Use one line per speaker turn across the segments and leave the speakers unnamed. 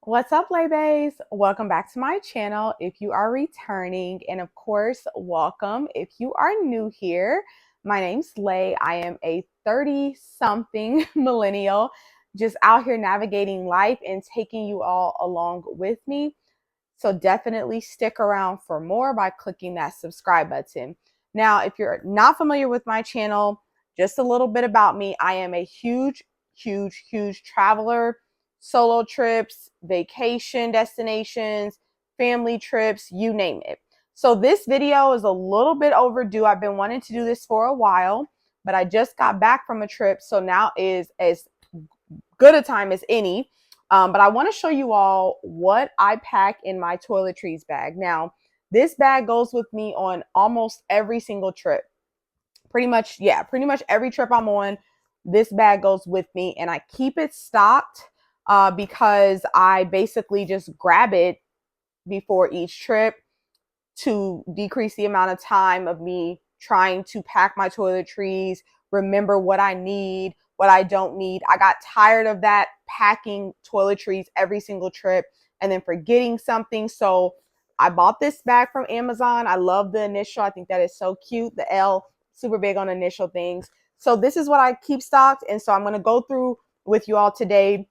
What's up, Laybys? Welcome back to my channel if you are returning, and of course, welcome if you are new here. My name's Lay. I am a 30-something millennial just out here navigating life and taking you all along with me. So definitely stick around for more by clicking that subscribe button. Now, if you're not familiar with my channel, just a little bit about me. I am a huge traveler, solo trips, vacation destinations, family trips, you name it. So this video is a little bit overdue. I've been wanting to do this for a while, but I just got back from a trip. So now is as good a time as any. But I want to show you all what I pack in my toiletries bag. Now, this bag goes with me on almost every single trip. Pretty much, yeah, pretty much every trip I'm on, this bag goes with me, and I keep it stocked because I basically just grab it before each trip to decrease the amount of time of me trying to pack my toiletries, remember what I need, what I don't need. I got tired of that, packing toiletries every single trip and then forgetting something. So I bought this bag from Amazon. I love the initial. I think that is so cute. The L, super big on initial things. So this is what I keep stocked. And so I'm going to go through with you all today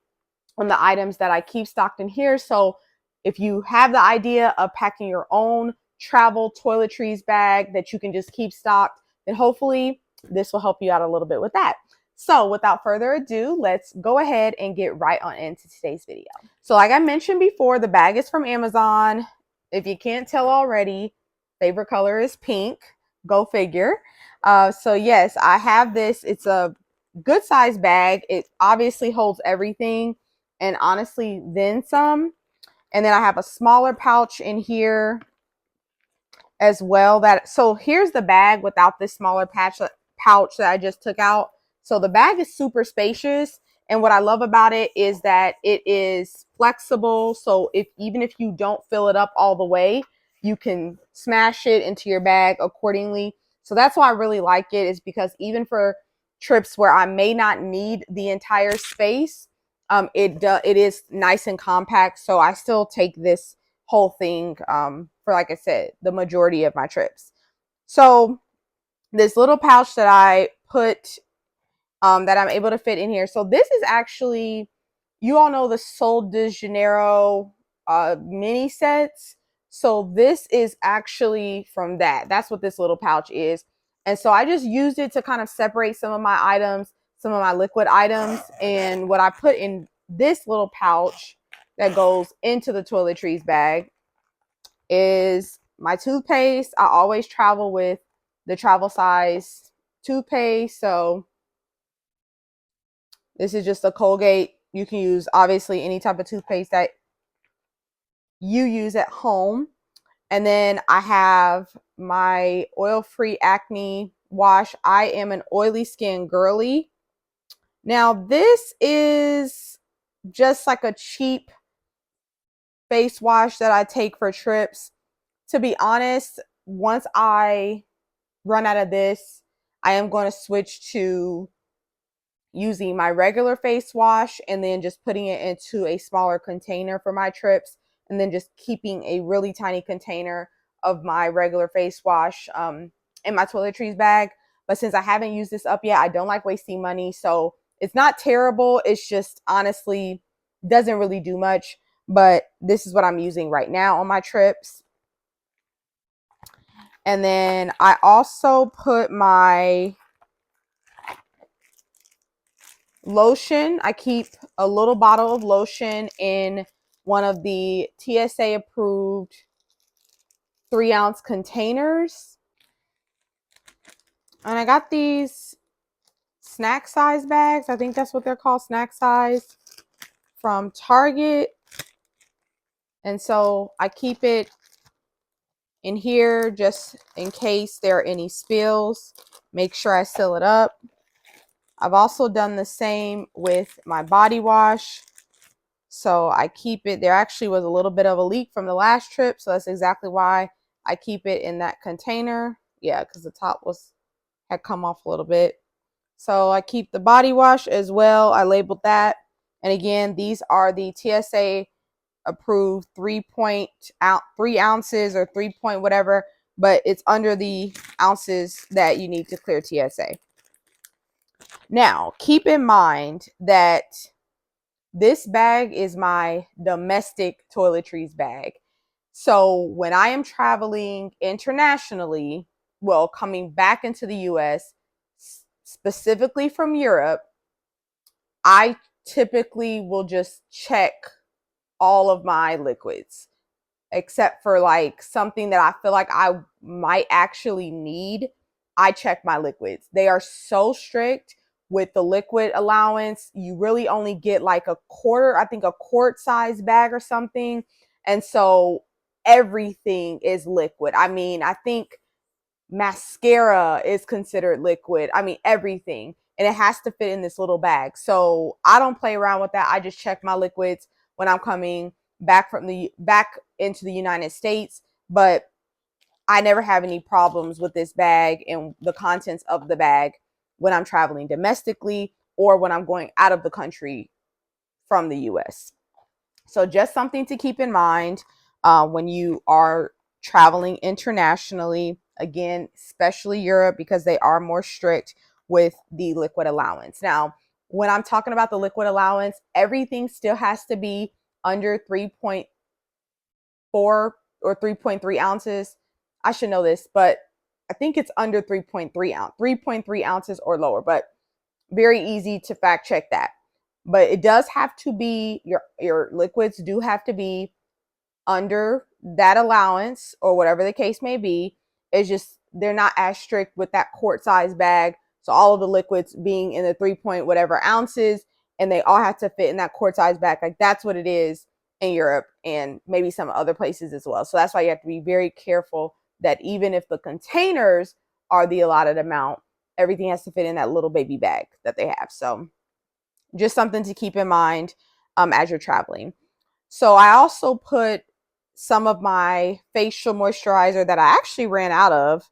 on the items that I keep stocked in here. So if you have the idea of packing your own travel toiletries bag that you can just keep stocked, then hopefully this will help you out a little bit with that. So without further ado, let's go ahead and get right on into today's video. So like I mentioned before, the bag is from Amazon. If you can't tell already, favorite color is pink. Go figure. So yes, I have this. It's a good size bag. It obviously holds everything and honestly then some. And then I have a smaller pouch in here as well. So here's the bag without this smaller pouch that I just took out. So the bag is super spacious, and what I love about it is that it is flexible. So even if you don't fill it up all the way, you can smash it into your bag accordingly. So that's why I really like it, is because even for trips where I may not need the entire space, it is nice and compact. So I still take this whole thing for, like I said, the majority of my trips. So this little pouch that I put that I'm able to fit in here. So this is actually, you all know the Sol de Janeiro mini sets. So this is actually from that. That's what this little pouch is. And so I just used it to kind of separate some of my items, some of my liquid items. And what I put in this little pouch that goes into the toiletries bag is my toothpaste. I always travel with the travel size toothpaste. So this is just a Colgate. You can use obviously any type of toothpaste that you use at home. And then I have my oil-free acne wash. I am an oily skin girly. Now this is just like a cheap face wash that I take for trips. To be honest, once I run out of this, I am going to switch to using my regular face wash and then just putting it into a smaller container for my trips, and then just keeping a really tiny container of my regular face wash in my toiletries bag. But since I haven't used this up yet, I don't like wasting money. So it's not terrible. It's just honestly doesn't really do much. But this is what I'm using right now on my trips. And then I also put my lotion. I keep a little bottle of lotion in one of the TSA approved 3-ounce containers. And I got these snack size bags. I think that's what they're called, snack size, from Target. And so I keep it in here just in case there are any spills. Make sure I seal it up. I've also done the same with my body wash. So I keep it, there actually was a little bit of a leak from the last trip. So that's exactly why I keep it in that container. Yeah, because the top had come off a little bit. So I keep the body wash as well. I labeled that. And again, these are the TSA approved 3 ounces or 3 point whatever, but it's under the ounces that you need to clear TSA. Now, keep in mind that this bag is my domestic toiletries bag. So when I am traveling internationally, well, coming back into the US, specifically from Europe, I typically will just check all of my liquids, except for like something that I feel like I might actually need. I check my liquids. They are so strict with the liquid allowance. You really only get like a quarter, I think a quart size bag or something. And so everything is liquid. I mean, I think mascara is considered liquid. I mean, everything. And it has to fit in this little bag. So I don't play around with that. I just check my liquids when I'm coming back into the United States. But I never have any problems with this bag and the contents of the bag when I'm traveling domestically or when I'm going out of the country from the US. So just something to keep in mind when you are traveling internationally. Again, especially Europe, because they are more strict with the liquid allowance. Now, when I'm talking about the liquid allowance, everything still has to be under 3.4 or 3.3 ounces. I should know this, but I think it's under 3.3 ounces or lower, but very easy to fact check that. But it does have to be, your liquids do have to be under that allowance or whatever the case may be. It's just they're not as strict with that quart size bag. So all of the liquids being in the 3 point whatever ounces, and they all have to fit in that quart size bag. Like that's what it is in Europe and maybe some other places as well. So that's why you have to be very careful that even if the containers are the allotted amount, everything has to fit in that little baby bag that they have. So just something to keep in mind as you're traveling. So I also put some of my facial moisturizer that I actually ran out of.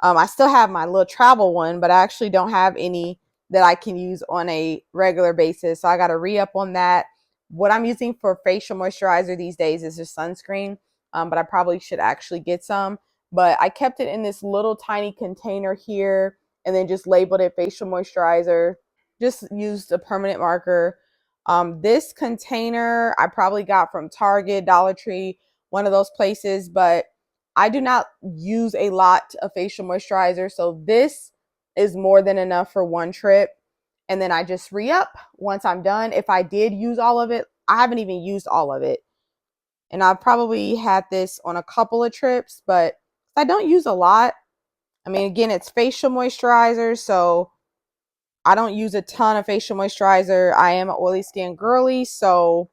I still have my little travel one, but I actually don't have any that I can use on a regular basis. So I got to re-up on that. What I'm using for facial moisturizer these days is just sunscreen, but I probably should actually get some. But I kept it in this little tiny container here and then just labeled it facial moisturizer. Just used a permanent marker. This container I probably got from Target, Dollar Tree, one of those places, but I do not use a lot of facial moisturizer. So this is more than enough for one trip. And then I just re-up once I'm done. If I did use all of it, I haven't even used all of it. And I've probably had this on a couple of trips, but I don't use a lot. I mean, again, it's facial moisturizer, so I don't use a ton of facial moisturizer. I am an oily skin girly, so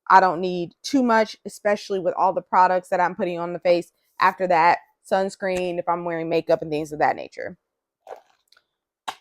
I don't need too much, especially with all the products that I'm putting on the face. After that, sunscreen, if I'm wearing makeup and things of that nature.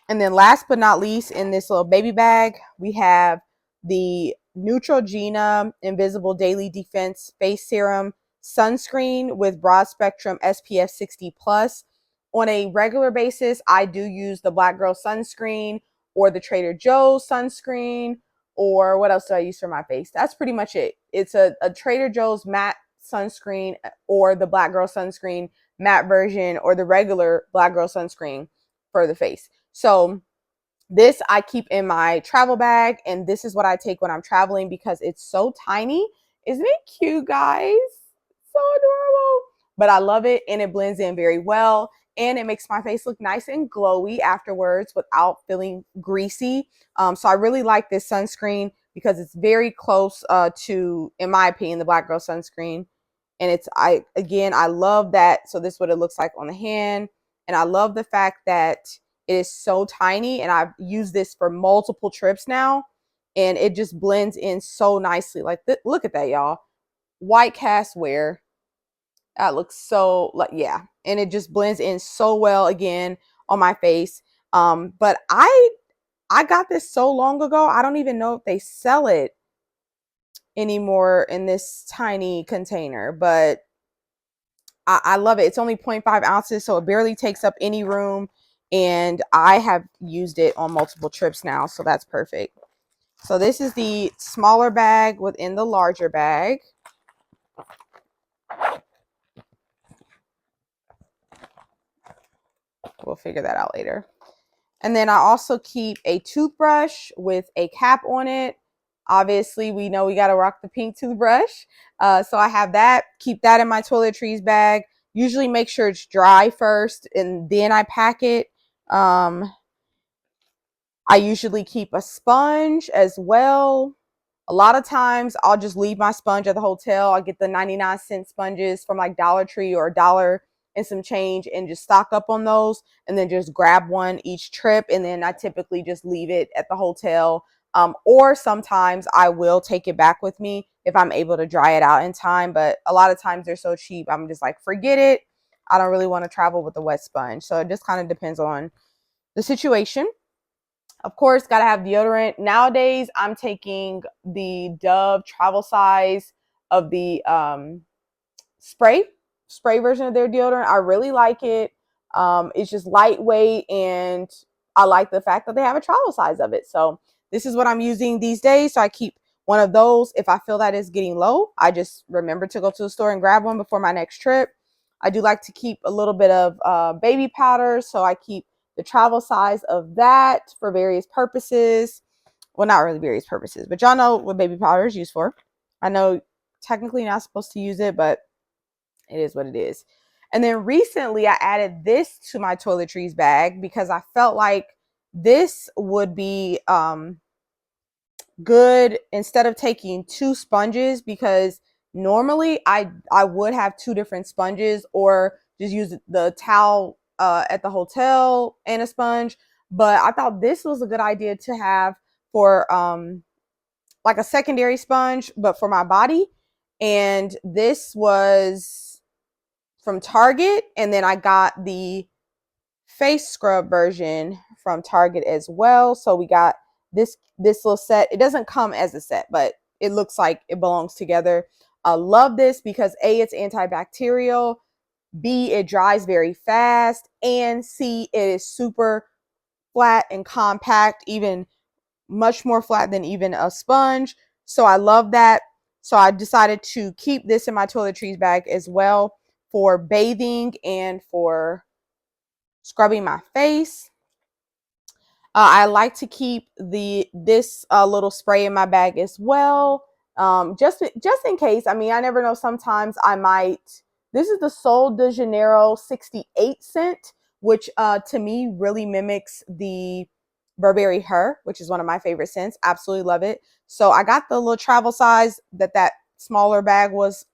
And then last but not least, in this little baby bag, we have the Neutrogena Invisible Daily Defense Face Serum Sunscreen with broad spectrum SPF 60 plus. On a regular basis, I do use the Black Girl sunscreen or the Trader Joe's sunscreen, or what else do I use for my face? That's pretty much it. It's a Trader Joe's matte sunscreen or the Black Girl sunscreen matte version or the regular Black Girl sunscreen for the face. So this I keep in my travel bag, and this is what I take when I'm traveling because it's so tiny. Isn't it cute, guys? So adorable. But I love it, and it blends in very well, and it makes my face look nice and glowy afterwards without feeling greasy. So I really like this sunscreen because it's very close to, in my opinion, the Black Girl sunscreen. And I love that. So this is what it looks like on the hand. And I love the fact that it is so tiny, and I've used this for multiple trips now, and it just blends in so nicely. Like, look at that, y'all. White cast wear. That looks so, like, yeah. And it just blends in so well again on my face. But I got this so long ago, I don't even know if they sell it anymore in this tiny container, but I love it. It's only 0.5 ounces, so it barely takes up any room. And I have used it on multiple trips now, so that's perfect. So this is the smaller bag within the larger bag. We'll figure that out later. And then I also keep a toothbrush with a cap on it. Obviously, we know we got to rock the pink toothbrush. So I have that. Keep that in my toiletries bag. Usually make sure it's dry first and then I pack it. I usually keep a sponge as well. A lot of times I'll just leave my sponge at the hotel. I get the 99-cent sponges from like Dollar Tree or a dollar and some change and just stock up on those and then just grab one each trip. And then I typically just leave it at the hotel. Or sometimes I will take it back with me if I'm able to dry it out in time. But a lot of times they're so cheap, I'm just like, forget it. I don't really want to travel with a wet sponge. So it just kind of depends on the situation. Of course, gotta have deodorant. Nowadays, I'm taking the Dove travel size of the spray version of their deodorant. I really like it. It's just lightweight, and I like the fact that they have a travel size of it. So this is what I'm using these days. So I keep one of those. If I feel that it's getting low, I just remember to go to the store and grab one before my next trip. I do like to keep a little bit of baby powder, so I keep the travel size of that for various purposes. Well, not really various purposes, but y'all know what baby powder is used for. I know technically not supposed to use it, but it is what it is. And then recently I added this to my toiletries bag because I felt like this would be good instead of taking two sponges, because normally I would have two different sponges or just use the towel at the hotel and a sponge. But I thought this was a good idea to have for like a secondary sponge, but for my body. And this was from Target, and then I got the face scrub version from Target as well. So we got this little set. It doesn't come as a set, but it looks like it belongs together. I love this because A, it's antibacterial, B, it dries very fast, and C, it is super flat and compact, even much more flat than even a sponge. So I love that. So I decided to keep this in my toiletries bag as well for bathing and for scrubbing my face. I like to keep this little spray in my bag as well, just in case. I mean, I never know. Sometimes I might. This is the Sol de Janeiro 68 scent, which to me really mimics the Burberry Her, which is one of my favorite scents. Absolutely love it. So I got the little travel size that smaller bag was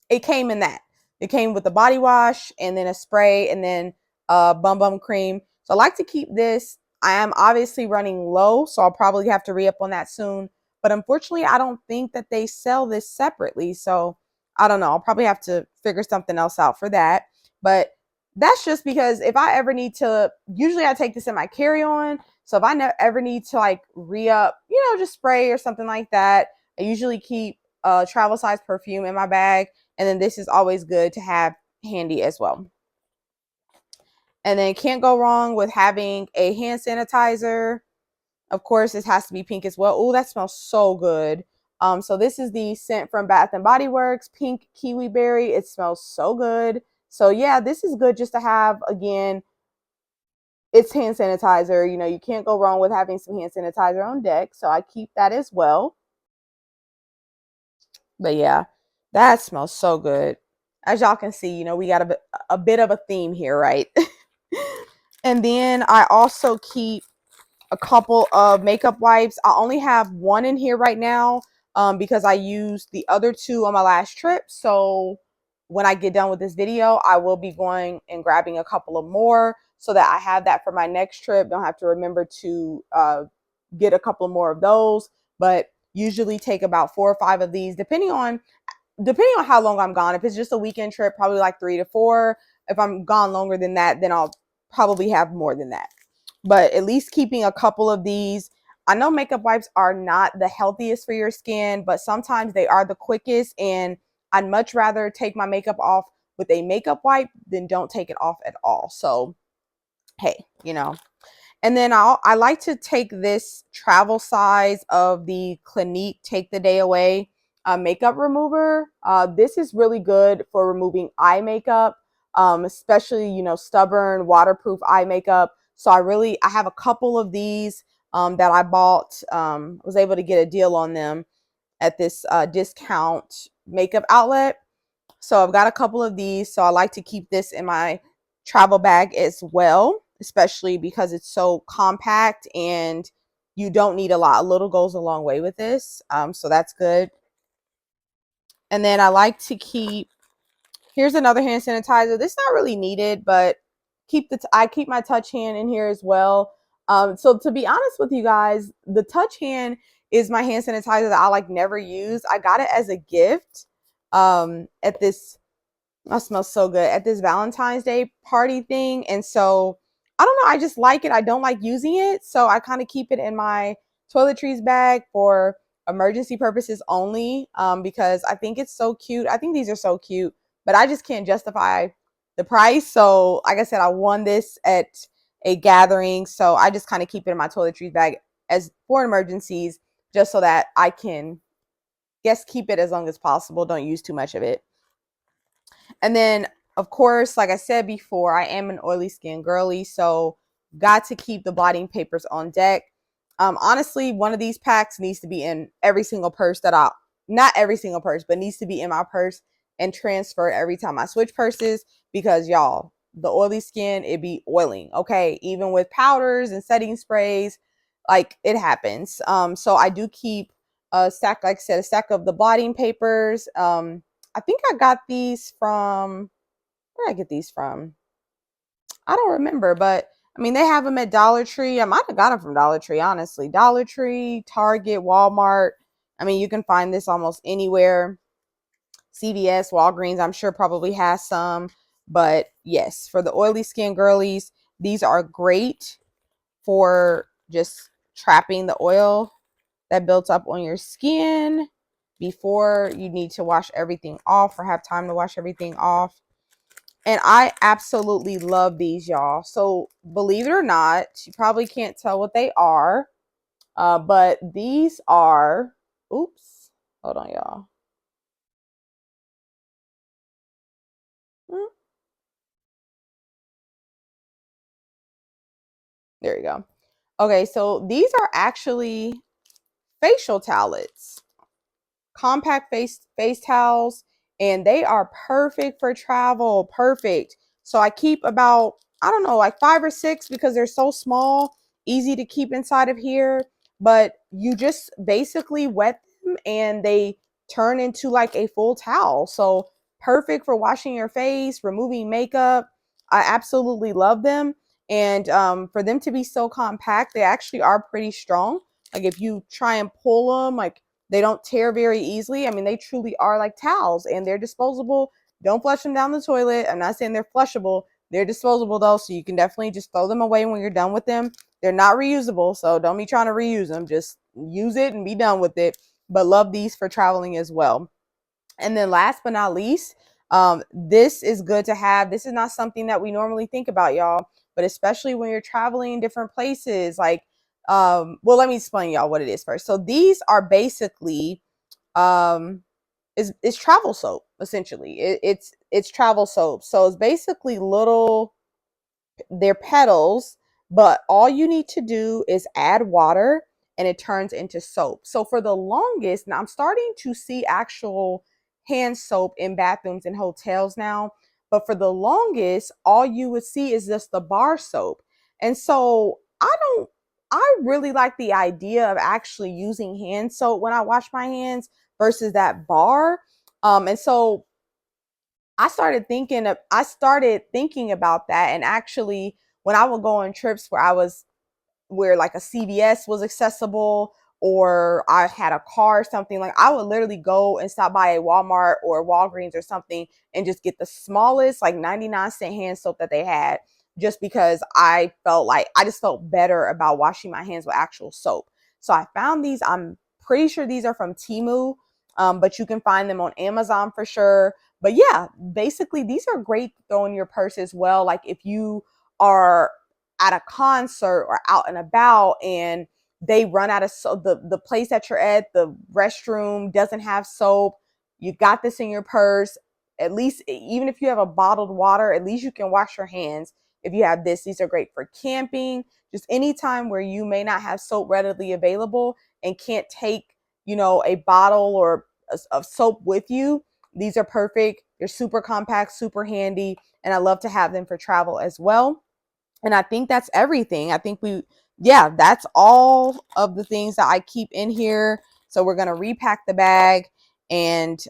it came in that. It came with a body wash and then a spray and then bum bum cream. So I like to keep this. I am obviously running low, so I'll probably have to re-up on that soon. But unfortunately, I don't think that they sell this separately. So I don't know. I'll probably have to figure something else out for that. But that's just because if I ever need to, usually I take this in my carry-on. So if I ever need to like re-up, just spray or something like that, I usually keep travel size perfume in my bag. And then this is always good to have handy as well. And then can't go wrong with having a hand sanitizer. Of course, this has to be pink as well. Oh, that smells so good. So this is the scent from Bath and Body Works, Pink Kiwi Berry. It smells so good. So yeah, this is good just to have. Again, it's hand sanitizer. You can't go wrong with having some hand sanitizer on deck. So I keep that as well. But yeah, that smells so good. As y'all can see, we got a bit of a theme here, right? And then I also keep a couple of makeup wipes. I only have one in here right now because I used the other two on my last trip. So when I get done with this video, I will be going and grabbing a couple of more so that I have that for my next trip. Don't have to remember to get a couple more of those, but usually take about 4 or 5 of these, depending on how long I'm gone. If it's just a weekend trip, probably like 3 to 4. If I'm gone longer than that, then I'll probably have more than that. But at least keeping a couple of these. I know makeup wipes are not the healthiest for your skin, but sometimes they are the quickest, and I'd much rather take my makeup off with a makeup wipe than don't take it off at all. So, hey, And then I like to take this travel size of the Clinique Take the Day Away makeup remover. This is really good for removing eye makeup. especially, you know, stubborn, waterproof eye makeup. So I have a couple of these that I bought, was able to get a deal on them at this discount makeup outlet. So I've got a couple of these. So I like to keep this in my travel bag as well, especially because it's so compact and you don't need a lot. A little goes a long way with this. So that's good. And then I like to keep, here's another hand sanitizer. This is not really needed, but I keep my touch hand in here as well. So to be honest with you guys, the touch hand is my hand sanitizer that I like never use. I got it as a gift at this, that smells so good, at this Valentine's Day party thing. And so I don't know, I just like it. I don't like using it. So I kind of keep it in my toiletries bag for emergency purposes only, because I think it's so cute. I think these are so cute, but I just can't justify the price. So like I said, I won this at a gathering. So I just kind of keep it in my toiletries bag as for emergencies, just so that I can, guess, keep it as long as possible. Don't use too much of it. And then, of course, like I said before, I am an oily skin girly, so got to keep the blotting papers on deck. Honestly, one of these packs needs to be in every single purse that not every single purse, but needs to be in my purse and transferred every time I switch purses, because y'all, the oily skin, it be oiling, okay? Even with powders and setting sprays, like, it happens. So I do keep a stack, like I said, a stack of the blotting papers. I think I got these from, where did I get these from? I don't remember, but I mean, they have them at Dollar Tree. I might have got them from Dollar Tree, honestly. Dollar Tree, Target, Walmart. I mean, you can find this almost anywhere. CVS, Walgreens, I'm sure probably has some. But yes, for the oily skin girlies, these are great for just trapping the oil that built up on your skin before you need to wash everything off or have time to wash everything off. And I absolutely love these, y'all. So believe it or not, you probably can't tell what they are, but these are, oops, hold on, y'all. There you go. Okay, so these are actually facial towelettes. Compact face towels, and they are perfect for travel. Perfect. So I keep about, I don't know, like 5 or 6, because they're so small, easy to keep inside of here. But you just basically wet them and they turn into like a full towel. So perfect for washing your face, removing makeup. I absolutely love them. And for them to be so compact, they actually are pretty strong. Like, if you try and pull them, like, they don't tear very easily. I mean, they truly are like towels, and they're disposable. Don't flush them down the toilet. I'm not saying they're flushable. They're disposable though, so you can definitely just throw them away when you're done with them. They're not reusable, so don't be trying to reuse them. Just use it and be done with it. But love these for traveling as well. And then last but not least, this is good to have. This is not something that we normally think about, y'all, but especially when you're traveling different places, like, well, let me explain y'all what it is first. So these are basically, is travel soap, essentially. It's travel soap. So it's basically little, they're petals, but all you need to do is add water and it turns into soap. So for the longest, now I'm starting to see actual hand soap in bathrooms and hotels now, but for the longest, all you would see is just the bar soap. And so I really like the idea of actually using hand soap when I wash my hands versus that bar. And so I started thinking about that. And actually, when I would go on trips where like a CVS was accessible, or I had a car or something, like, I would literally go and stop by a Walmart or Walgreens or something and just get the smallest, like, 99-cent hand soap that they had, just because I just felt better about washing my hands with actual soap. So I found these. I'm pretty sure these are from Temu, but you can find them on Amazon for sure. But yeah, basically these are great to throw in your purse as well. Like, if you are at a concert or out and about and they run out of soap, the place that you're at, the restroom doesn't have soap, you got this in your purse. at least, even if you have a bottled water, at least you can wash your hands if you have this. These are great for camping, just any time where you may not have soap readily available and can't take, a bottle or of soap with you. These are perfect. They're super compact, super handy, and I love to have them for travel as well. And I think that's everything. I think yeah, that's all of the things that I keep in here. So we're going to repack the bag and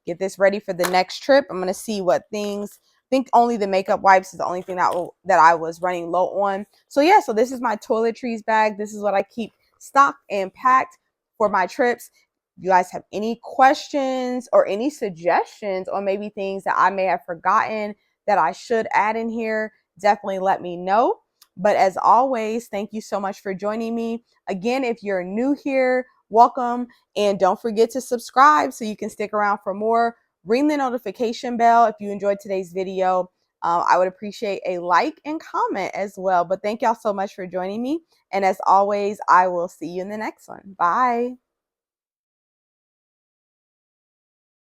get this ready for the next trip. I'm going to see what things, I think only the makeup wipes is the only thing that I was running low on. So yeah, so this is my toiletries bag. This is what I keep stocked and packed for my trips. If you guys have any questions or any suggestions or maybe things that I may have forgotten that I should add in here, definitely let me know. But as always, thank you so much for joining me. Again, if you're new here, welcome. And don't forget to subscribe so you can stick around for more. Ring the notification bell if you enjoyed today's video. I would appreciate a like and comment as well. But thank y'all so much for joining me. And as always, I will see you in the next one. Bye.